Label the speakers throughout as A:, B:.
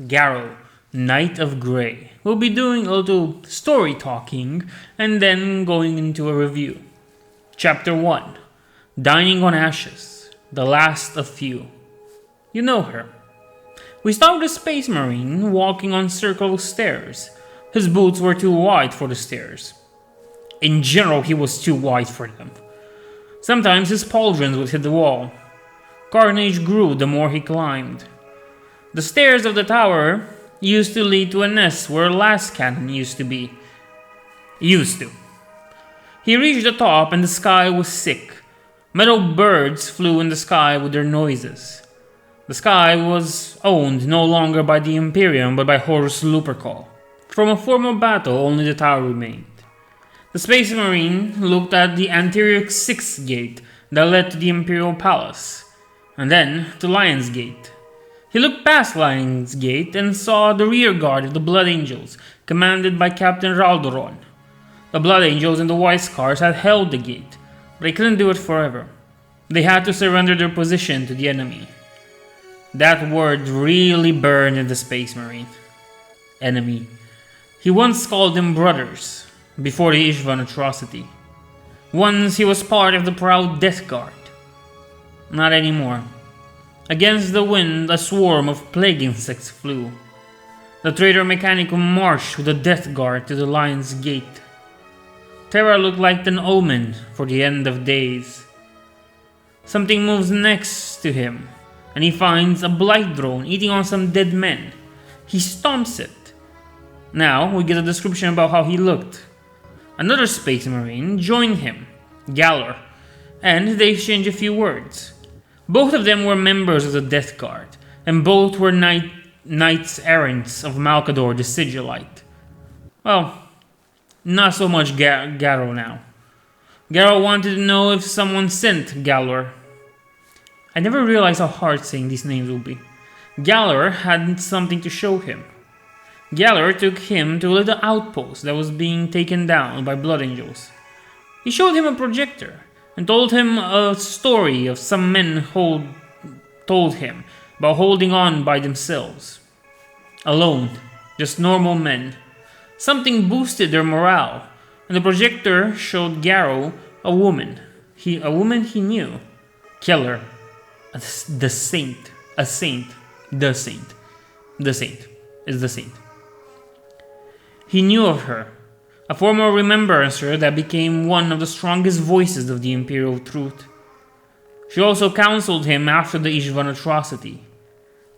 A: Garro, Knight of Grey. We'll be doing a little story talking and then going into a review. Chapter 1. Dining on Ashes, the last of few. You know her. We start with a space marine walking on circular stairs. His boots were too wide for the stairs. In general, he was too wide for them. Sometimes his pauldrons would hit the wall. Carnage grew the more he climbed. The stairs of the tower used to lead to a nest where a last cannon used to be. He reached the top and the sky was sick. Metal birds flew in the sky with their noises. The sky was owned no longer by the Imperium but by Horus Lupercal. From a former battle, only the tower remained. The Space Marine looked at the anterior 6th gate that led to the Imperial Palace, and then to Lion's Gate. He looked past Lion's Gate and saw the rear guard of the Blood Angels, commanded by Captain Raldoron. The Blood Angels and the Wisecars had held the gate, but they couldn't do it forever. They had to surrender their position to the enemy. That word really burned in the Space Marine. Enemy. He once called them brothers, before the Isstvan atrocity. Once he was part of the proud Death Guard. Not anymore. Against the wind, a swarm of plague insects flew. The traitor Mechanicum marched with the Death Guard to the Lion's Gate. Terra looked like an omen for the end of days. Something moves next to him, and he finds a blight drone eating on some dead men. He stomps it. Now we get a description about how he looked. Another Space Marine joined him, Gallor, and they exchanged a few words. Both of them were members of the Death Guard, and both were Knights Errants of Malcador the Sigillite. Well, not so much Garro now. Garro wanted to know if someone sent Gallor. I never realized how hard saying these names will be. Gallor had something to show him. Gallor took him to a little outpost that was being taken down by Blood Angels. He showed him a projector and told him a story of some men told him about holding on by themselves. Alone, just normal men. Something boosted their morale, and the projector showed Garro a woman. A woman he knew. Keeler. The saint. A saint. The saint. The saint is the saint. He knew of her. A former remembrancer that became one of the strongest voices of the Imperial truth. She also counseled him after the Isstvan atrocity.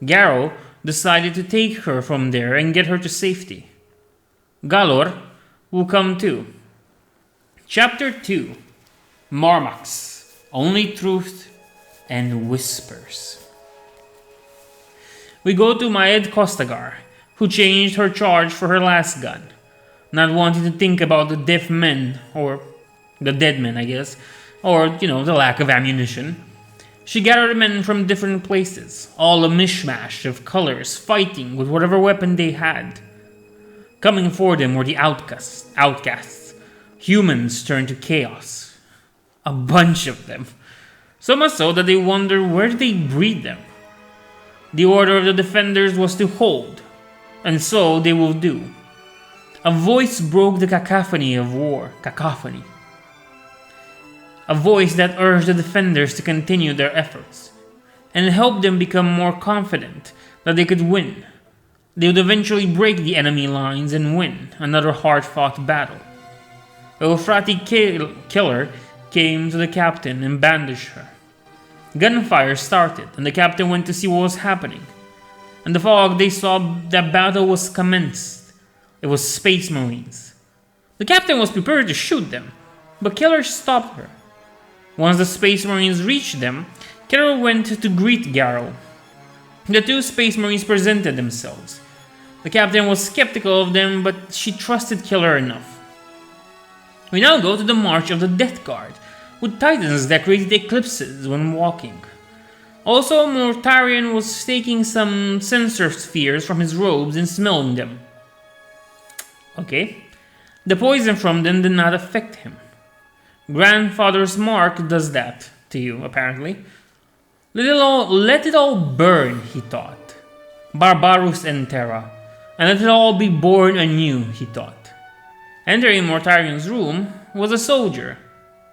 A: Garro decided to take her from there and get her to safety. Gallor will come too. Chapter 2. Marmax. Only truth and whispers. We go to Maed Kostagar, who changed her charge for her last gun. Not wanting to think about the deaf men, or the dead men, I guess, or, the lack of ammunition. She gathered men from different places, all a mishmash of colors, fighting with whatever weapon they had. Coming for them were the outcasts. Humans turned to chaos. A bunch of them. So much so that they wonder where they breed them. The order of the defenders was to hold, and so they will do. A voice broke the cacophony of war. Cacophony. A voice that urged the defenders to continue their efforts, and helped them become more confident that they could win. They would eventually break the enemy lines and win another hard-fought battle. Euphrati Keeler came to the captain and bandaged her. Gunfire started, and the captain went to see what was happening. In the fog, they saw that battle was commenced. It was Space Marines. The captain was prepared to shoot them, but Keeler stopped her. Once the Space Marines reached them, Keeler went to greet Garro. The two Space Marines presented themselves. The captain was skeptical of them, but she trusted Keeler enough. We now go to the March of the Death Guard, with titans that created eclipses when walking. Also, Mortarion was taking some sensor spheres from his robes and smelling them. Okay. The poison from them did not affect him. Grandfather's mark does that to you, apparently. Let it all burn, he thought. barbarus and terra, and let it all be born anew, he thought. Entering Mortarion's room was a soldier,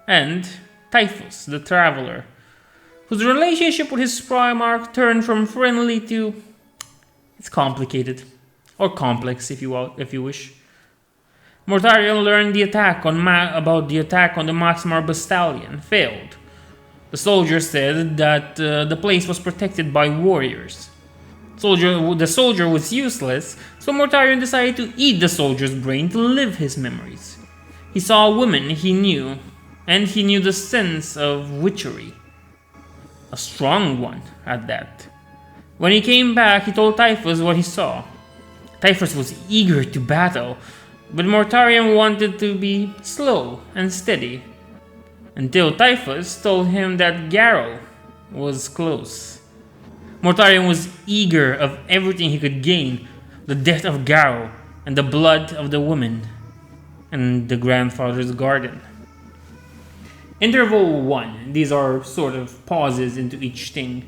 A: and Typhus, the traveler, whose relationship with his Primarch turned from friendly to... it's complicated. Or complex, if you wish. Mortarion learned about the attack on the Maximar Bastion failed. The soldier said that the place was protected by warriors. The soldier was useless, so Mortarion decided to eat the soldier's brain to live his memories. He saw a woman he knew, and he knew the sense of witchery. A strong one, at that. When he came back, he told Typhus what he saw. Typhus was eager to battle, but Mortarion wanted to be slow and steady. Until Typhus told him that Garro was close. Mortarion was eager of everything he could gain, the death of Garro, and the blood of the woman, and the grandfather's garden. Interval 1. These are sort of pauses into each thing.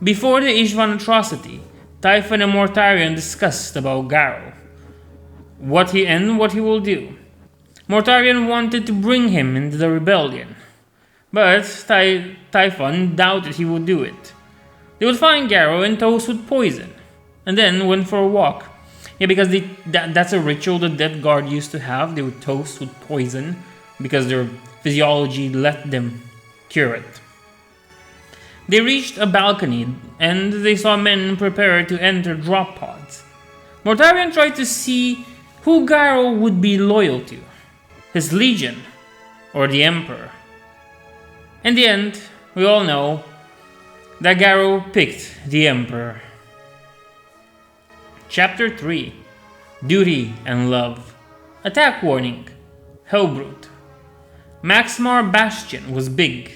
A: Before the Isstvan atrocity, Typhon and Mortarion discussed about Garro. What he will do. Mortarion wanted to bring him into the rebellion, but Typhon doubted he would do it. They would find Garro and toast with poison, and then went for a walk. Yeah, because that's a ritual the Death Guard used to have. They would toast with poison because their physiology let them cure it. They reached a balcony, and they saw men prepare to enter drop pods. Mortarion tried to see who Garro would be loyal to, his legion, or the Emperor. In the end, we all know that Garro picked the Emperor. Chapter 3. Duty and Love. Attack warning. Hellbrute. Maximar Bastion was big.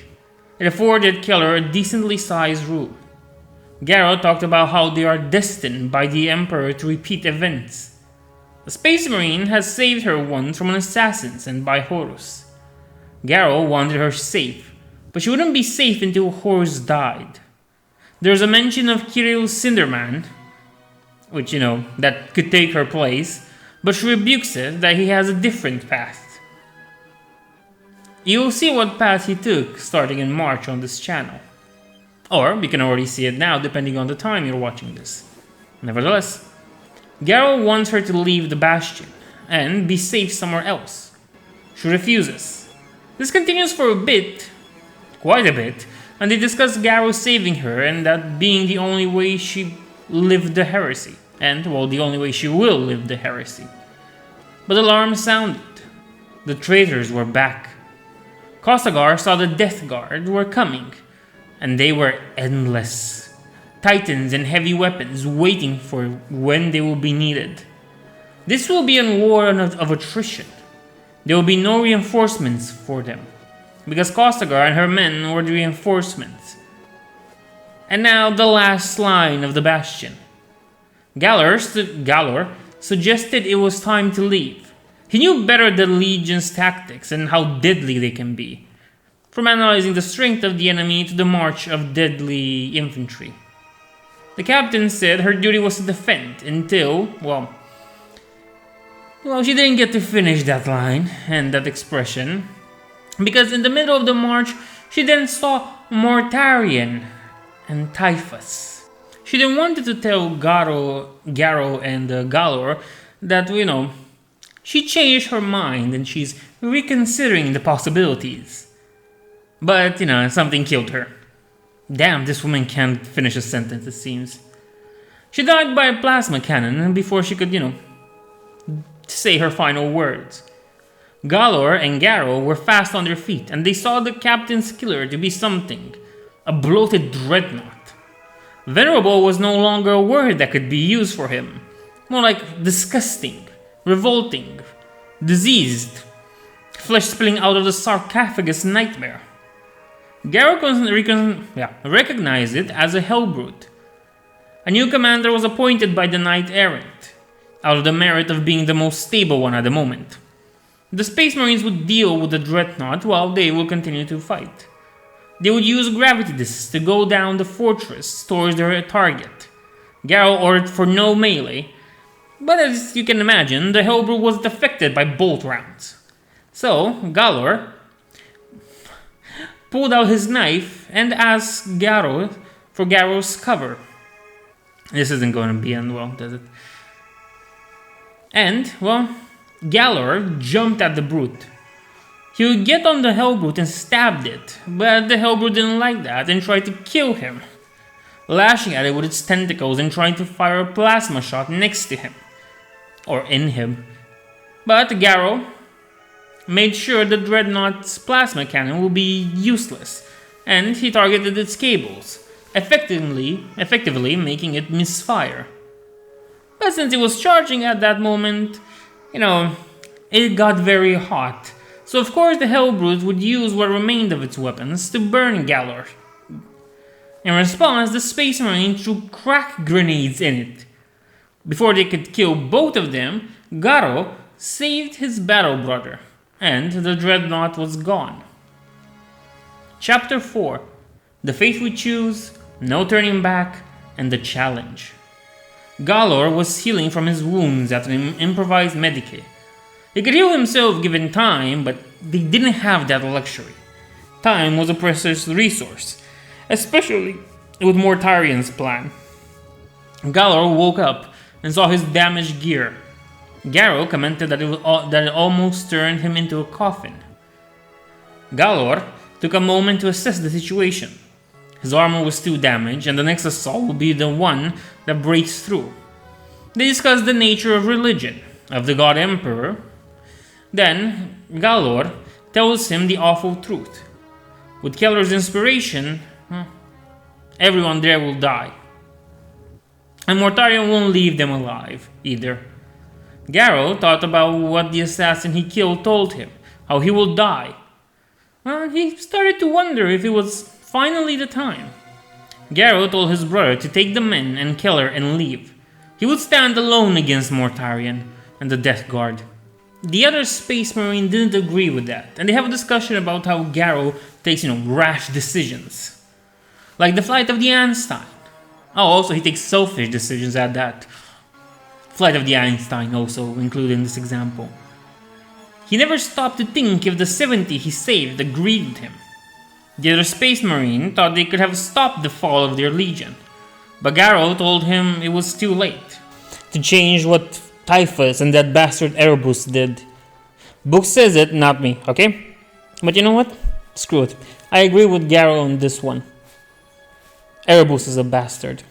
A: It afforded Keeler a decently sized room. Garro talked about how they are destined by the Emperor to repeat events. A Space Marine has saved her once from an assassin sent by Horus. Garro wanted her safe, but she wouldn't be safe until Horus died. There's a mention of Kirill's Cinderman, which, that could take her place, but she rebukes it that he has a different path. You'll see what path he took starting in March on this channel. Or you can already see it now depending on the time you're watching this. Nevertheless, Garro wants her to leave the Bastion and be safe somewhere else. She refuses. This continues for a bit, quite a bit, and they discuss Garro saving her and that being the only way she lived the heresy. And, the only way she will live the heresy. But alarms sounded. The traitors were back. Kostagar saw the Death Guard were coming, and they were endless. Titans and heavy weapons waiting for when they will be needed. This will be a war of attrition. There will be no reinforcements for them, because Kostagar and her men were the reinforcements. And now the last line of the Bastion. Galor suggested it was time to leave. He knew better the Legion's tactics and how deadly they can be, from analyzing the strength of the enemy to the march of deadly infantry. The captain said her duty was to defend until, she didn't get to finish that line and that expression, because in the middle of the march, she then saw Mortarion and Typhus. She then wanted to tell Garro and Galor that, she changed her mind and she's reconsidering the possibilities. But, something killed her. Damn, this woman can't finish a sentence, it seems. She died by a plasma cannon before she could, say her final words. Galor and Garro were fast on their feet, and they saw the captain's killer to be something. A bloated dreadnought. Venerable was no longer a word that could be used for him. More like disgusting, revolting, diseased, flesh spilling out of the sarcophagus nightmare. Garro recognized it as a Hellbrute. A new commander was appointed by the Knight Errant, out of the merit of being the most stable one at the moment. The Space Marines would deal with the Dreadnought while they will continue to fight. They would use gravity discs to go down the fortress towards their target. Garro ordered for no melee, but as you can imagine, the Hellbrute was affected by bolt rounds. So, Gallor pulled out his knife and asked Garro for Garro's cover. This isn't going to be end well, does it? And, well, Gallor jumped at the brute. He would get on the Hellbrute and stabbed it, but the Hellbrute didn't like that and tried to kill him, lashing at it with its tentacles and trying to fire a plasma shot next to him, or in him. But Garro made sure the Dreadnought's plasma cannon would be useless, and he targeted its cables, effectively making it misfire. But since it was charging at that moment, it got very hot. So of course the Hellbrute would use what remained of its weapons to burn Gallor. In response, the Space Marine threw crack grenades in it. Before they could kill both of them, Garro saved his battle brother, and the Dreadnought was gone. Chapter 4. The Fate We Choose, No Turning Back, and the Challenge. Gallor was healing from his wounds at an improvised medikit. He could heal himself given time, but they didn't have that luxury. Time was a precious resource, especially with Mortarion's plan. Gallor woke up and saw his damaged gear. Garro commented that it almost turned him into a coffin. Gallor took a moment to assess the situation. His armor was too damaged, and the next assault will be the one that breaks through. They discussed the nature of religion, of the god emperor. Then, Gallor tells him the awful truth. With Keller's inspiration, everyone there will die. And Mortarion won't leave them alive, either. Garro thought about what the assassin he killed told him, how he will die. Well, he started to wonder if it was finally the time. Garro told his brother to take the men and Keller and leave. He would stand alone against Mortarion and the Death Guard. The other Space Marine didn't agree with that, and they have a discussion about how Garro takes, rash decisions. Like the flight of the Einstein. Oh, also he takes selfish decisions at that. Flight of the Einstein also included in this example. He never stopped to think if the 70 he saved agreed with him. The other Space Marine thought they could have stopped the fall of their legion, but Garro told him it was too late to change what Typhus and that bastard Erebus did. Book says it, not me, okay? But you know what? Screw it. I agree with Garro on this one. Erebus is a bastard.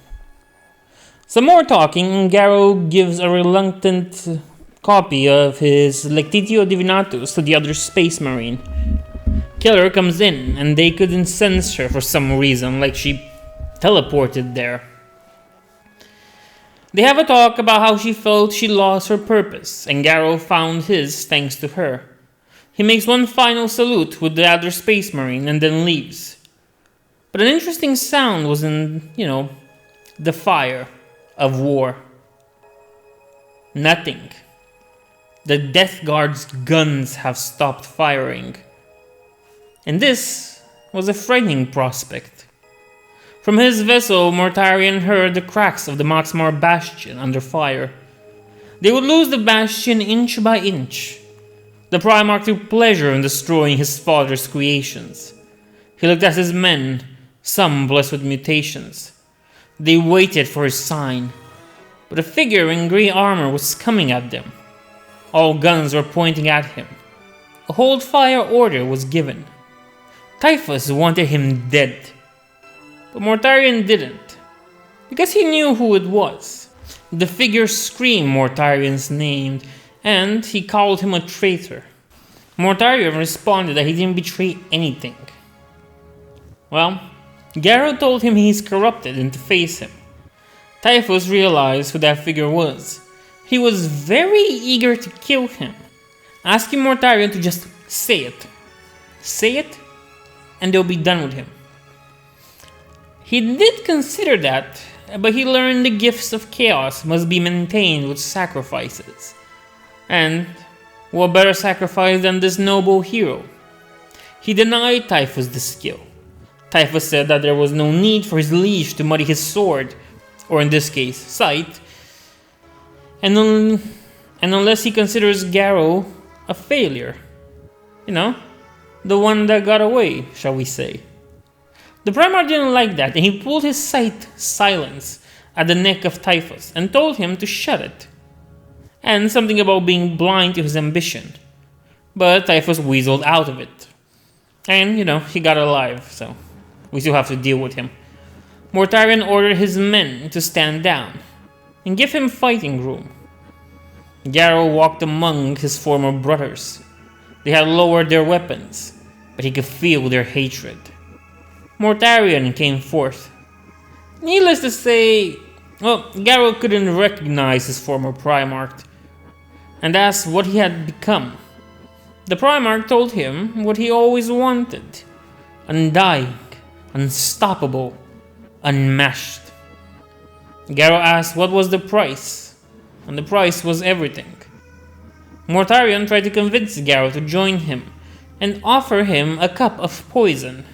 A: Some more talking, Garro gives a reluctant copy of his Lectitio Divinatus to the other Space Marine. Keller comes in, and they couldn't sense her for some reason, like she teleported there. They have a talk about how she felt she lost her purpose, and Garro found his thanks to her. He makes one final salute with the other Space Marine and then leaves. But an interesting sound was in, the fire of war. Nothing. The Death Guard's guns have stopped firing. And this was a frightening prospect. From his vessel, Mortarion heard the cracks of the Moxmar bastion under fire. They would lose the bastion inch by inch. The Primarch took pleasure in destroying his father's creations. He looked at his men, some blessed with mutations. They waited for his sign, but a figure in grey armor was coming at them. All guns were pointing at him. A hold fire order was given. Typhus wanted him dead, but Mortarion didn't, because he knew who it was. The figure screamed Mortarion's name, and he called him a traitor. Mortarion responded that he didn't betray anything. Well, Garro told him he's corrupted and to face him. Typhus realized who that figure was. He was very eager to kill him, asking Mortarion to just say it. Say it, and they'll be done with him. He did consider that, but he learned the gifts of chaos must be maintained with sacrifices. And what better sacrifice than this noble hero? He denied Typhus the skill. Typhus said that there was no need for his liege to muddy his sword, or in this case, sight, and unless he considers Garro a failure. The one that got away, shall we say. The Primarch didn't like that, and he pulled his silence at the neck of Typhus and told him to shut it. And something about being blind to his ambition. But Typhus weaseled out of it. And, he got alive, so we still have to deal with him. Mortarion ordered his men to stand down and give him fighting room. Garro walked among his former brothers. They had lowered their weapons, but he could feel their hatred. Mortarion came forth. Needless to say, Garro couldn't recognize his former Primarch, and asked what he had become. The Primarch told him what he always wanted: undying, unstoppable, unmatched. Garro asked what was the price, and the price was everything. Mortarion tried to convince Garro to join him and offer him a cup of poison.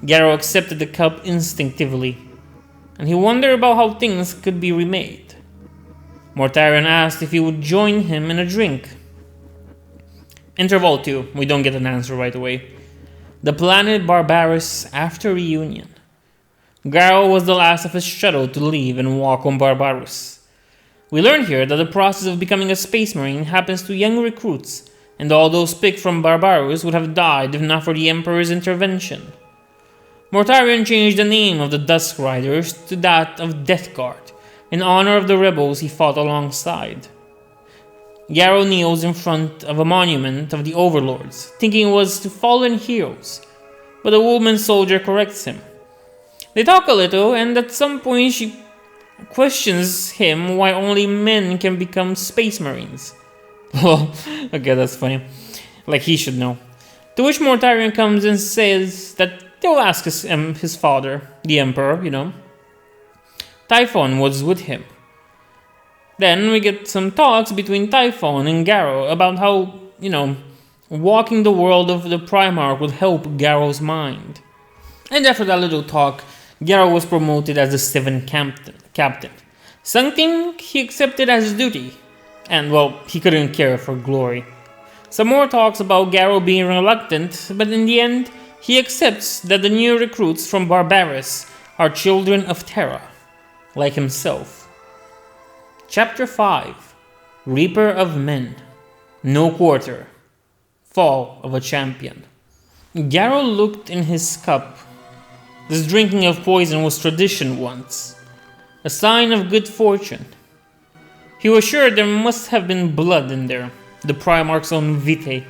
A: Garro accepted the cup instinctively, and he wondered about how things could be remade. Mortarion asked if he would join him in a drink. Interval 2, we don't get an answer right away. The planet Barbarus after reunion. Garro was the last of his shuttle to leave and walk on Barbarus. We learn here that the process of becoming a space marine happens to young recruits, and all those picked from Barbarus would have died if not for the Emperor's intervention. Mortarion changed the name of the Dusk Riders to that of Death Guard, in honor of the rebels he fought alongside. Garro kneels in front of a monument of the Overlords, thinking it was to fallen heroes, but a woman soldier corrects him. They talk a little, and at some point she questions him why only men can become space marines. Well, okay, that's funny. Like he should know. To which Mortarion comes and says that they'll ask his father, the Emperor, Typhon was with him. Then we get some talks between Typhon and Garro about how, walking the world of the Primarch would help Garro's mind. And after that little talk, Garro was promoted as the 7th captain. Something he accepted as his duty. And, he couldn't care for glory. Some more talks about Garro being reluctant, but in the end, he accepts that the new recruits from Barbarus are children of Terra, like himself. Chapter 5, Reaper of Men, No Quarter, Fall of a Champion. Garro looked in his cup. This drinking of poison was tradition once, a sign of good fortune. He was sure there must have been blood in there, the Primarch's own vitae.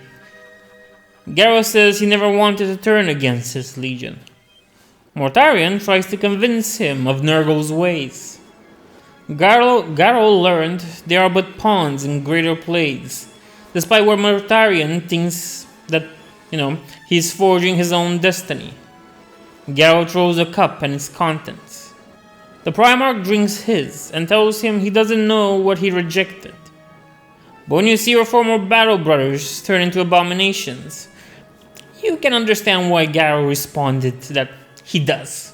A: Garro says he never wanted to turn against his legion. Mortarion tries to convince him of Nurgle's ways. Garro learned they are but pawns in greater plays, despite where Mortarion thinks that, he's forging his own destiny. Garro throws a cup and its contents. The Primarch drinks his and tells him he doesn't know what he rejected. But when you see your former battle brothers turn into abominations, you can understand why Garro responded that he does.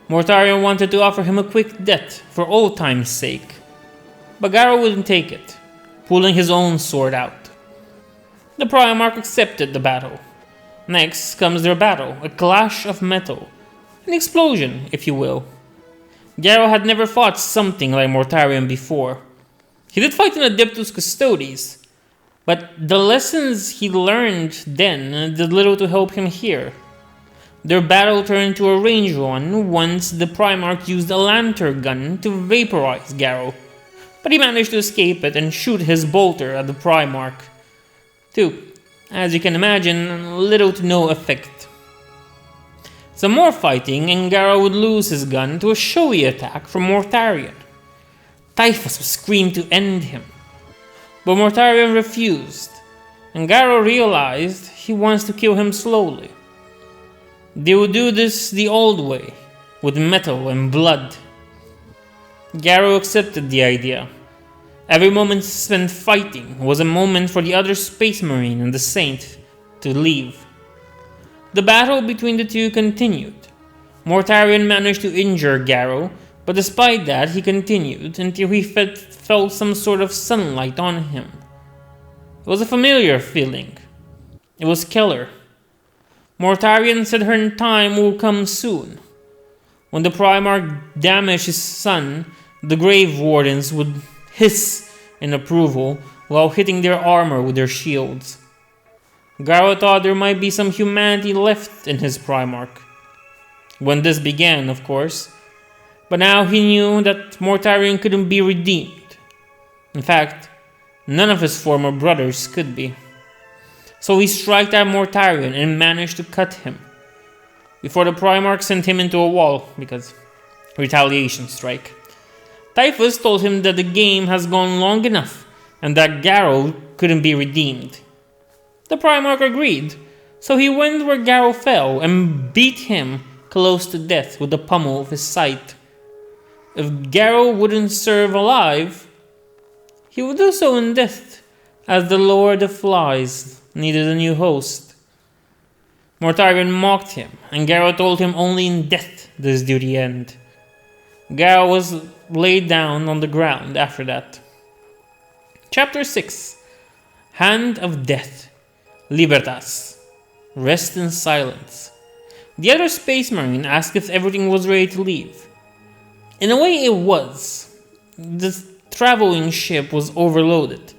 A: Mortarion wanted to offer him a quick death for old time's sake, but Garro wouldn't take it, pulling his own sword out. The Primarch accepted the battle. Next comes their battle, a clash of metal, an explosion, if you will. Garro had never fought something like Mortarion before. He did fight in Adeptus Custodes, but the lessons he learned then did little to help him here. Their battle turned to a ranged one once the Primarch used a lantern gun to vaporize Garro, but he managed to escape it and shoot his bolter at the Primarch. To, as you can imagine, little to no effect. Some more fighting and Garro would lose his gun to a showy attack from Mortarion. Typhus screamed to end him, but Mortarion refused, and Garro realized he wants to kill him slowly. They would do this the old way, with metal and blood. Garro accepted the idea. Every moment spent fighting was a moment for the other Space Marine and the Saint to leave. The battle between the two continued. Mortarion managed to injure Garro, But despite that, he continued until he felt some sort of sunlight on him. It was a familiar feeling. It was Keeler. Mortarion said her time will come soon. When the Primarch damaged his son, the Grave Wardens would hiss in approval while hitting their armor with their shields. Garro thought there might be some humanity left in his Primarch. When this began, of course. But now he knew that Mortarion couldn't be redeemed. In fact, none of his former brothers could be. So he struck at Mortarion and managed to cut him, before the Primarch sent him into a wall, because retaliation strike. Typhus told him that the game has gone long enough, and that Garro couldn't be redeemed. The Primarch agreed, so he went where Garro fell and beat him close to death with the pommel of his scythe. If Garro wouldn't serve alive, he would do so in death, as the Lord of Flies needed a new host. Mortarion mocked him, and Garro told him only in death did his duty end. Garro was laid down on the ground after that. Chapter 6. Hand of Death. Libertas. Rest in silence. The other Space Marine asked if everything was ready to leave. In a way it was. The traveling ship was overloaded.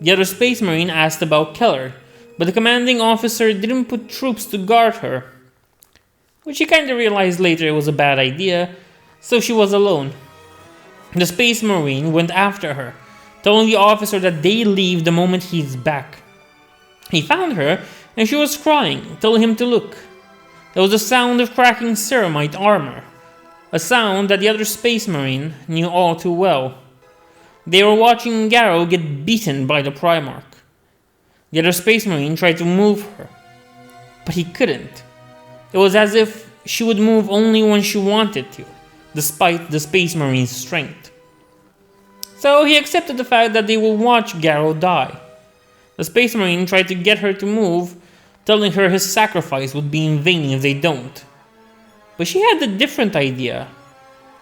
A: The other Space Marine asked about Keeler, but the commanding officer didn't put troops to guard her. Which he kinda realized later it was a bad idea, so she was alone. The Space Marine went after her, telling the officer that they leave the moment he's back. He found her, and she was crying, telling him to look. There was the sound of cracking ceramite armor, a sound that the other Space Marine knew all too well. They were watching Garro get beaten by the Primarch. The other Space Marine tried to move her, but he couldn't. It was as if she would move only when she wanted to, despite the Space Marine's strength. So he accepted the fact that they will watch Garro die. The Space Marine tried to get her to move, telling her his sacrifice would be in vain if they don't. But she had a different idea,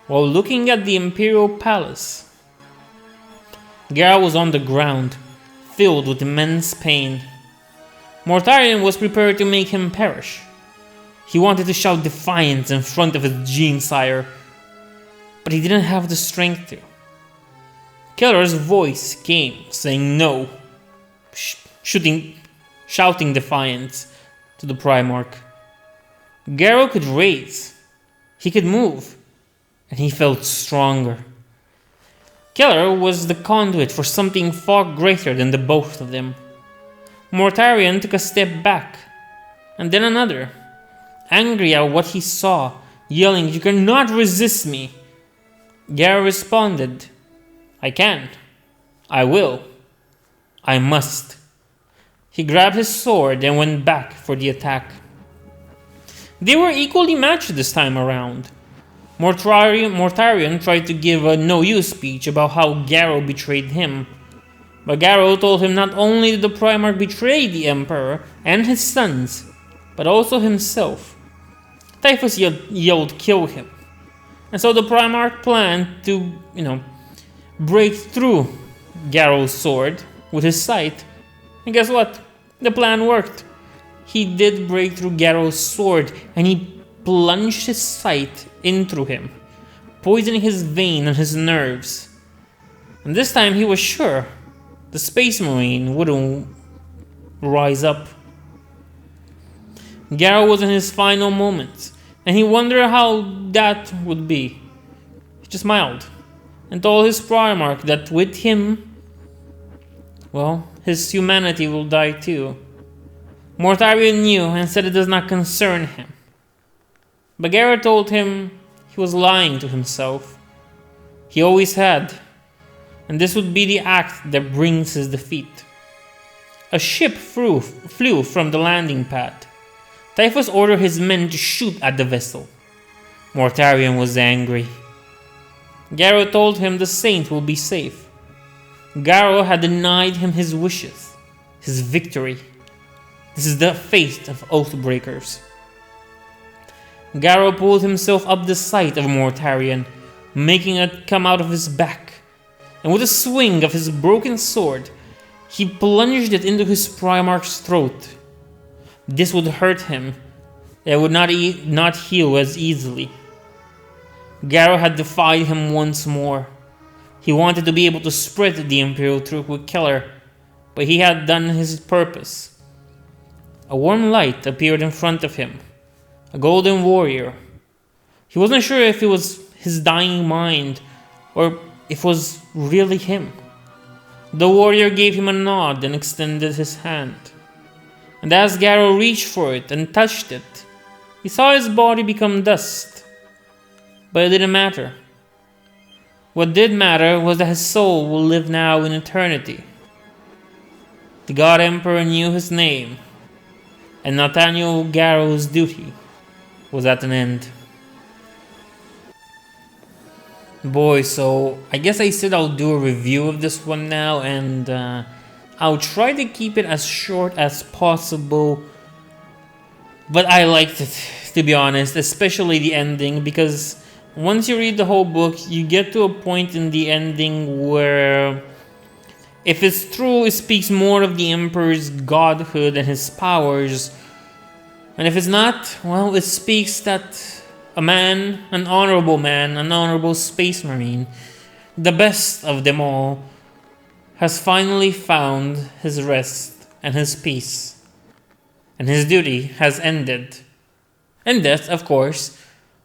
A: while looking at the Imperial Palace. Garro was on the ground, filled with immense pain. Mortarion was prepared to make him perish. He wanted to shout defiance in front of his Gene-sire, but he didn't have the strength to. Keeler's voice came, saying no, shouting defiance to the Primarch. Garro could raise, he could move, and he felt stronger. Keeler was the conduit for something far greater than the both of them. Mortarion took a step back, and then another, angry at what he saw, yelling, "You cannot resist me!" Garro responded, "I can. I will. I must." He grabbed his sword and went back for the attack. They were equally matched this time around. Mortarion tried to give a no-use speech about how Garro betrayed him. But Garro told him not only did the Primarch betray the Emperor and his sons, but also himself. Typhus yelled kill him. And so the Primarch planned to, break through Garro's sword with his scythe. And guess what? The plan worked. He did break through Garro's sword, and he plunged his scythe into him, poisoning his vein and his nerves. And this time he was sure the Space Marine wouldn't rise up. Garro was in his final moments, and he wondered how that would be. He just smiled and told his Primarch that with him, his humanity will die too. Mortarion knew and said it does not concern him. But Garro told him he was lying to himself. He always had, and this would be the act that brings his defeat. A ship flew from the landing pad. Typhus ordered his men to shoot at the vessel. Mortarion was angry. Garro told him the Saint will be safe. Garro had denied him his wishes, his victory. This is the fate of Oathbreakers. Garro pulled himself up the sight of Mortarion, making it come out of his back, and with a swing of his broken sword, he plunged it into his Primarch's throat. This would hurt him. It would not heal as easily. Garro had defied him once more. He wanted to be able to split the Imperial troop with Keeler, but he had done his purpose. A warm light appeared in front of him, a golden warrior. He wasn't sure if it was his dying mind or if it was really him. The warrior gave him a nod and extended his hand. And as Garro reached for it and touched it, he saw his body become dust. But it didn't matter. What did matter was that his soul will live now in eternity. The God Emperor knew his name, and Nathaniel Garro's duty was at an end. Boy, so I guess I said I'll do a review of this one now, and I'll try to keep it as short as possible. But I liked it, to be honest, especially the ending, because once you read the whole book, you get to a point in the ending where, if it's true, it speaks more of the Emperor's godhood and his powers. And if it's not, well, it speaks that a man, an honorable space marine, the best of them all, has finally found his rest and his peace. And his duty has ended. In death, of course,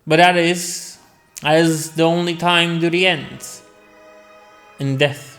A: but that is as the only time duty ends. In death.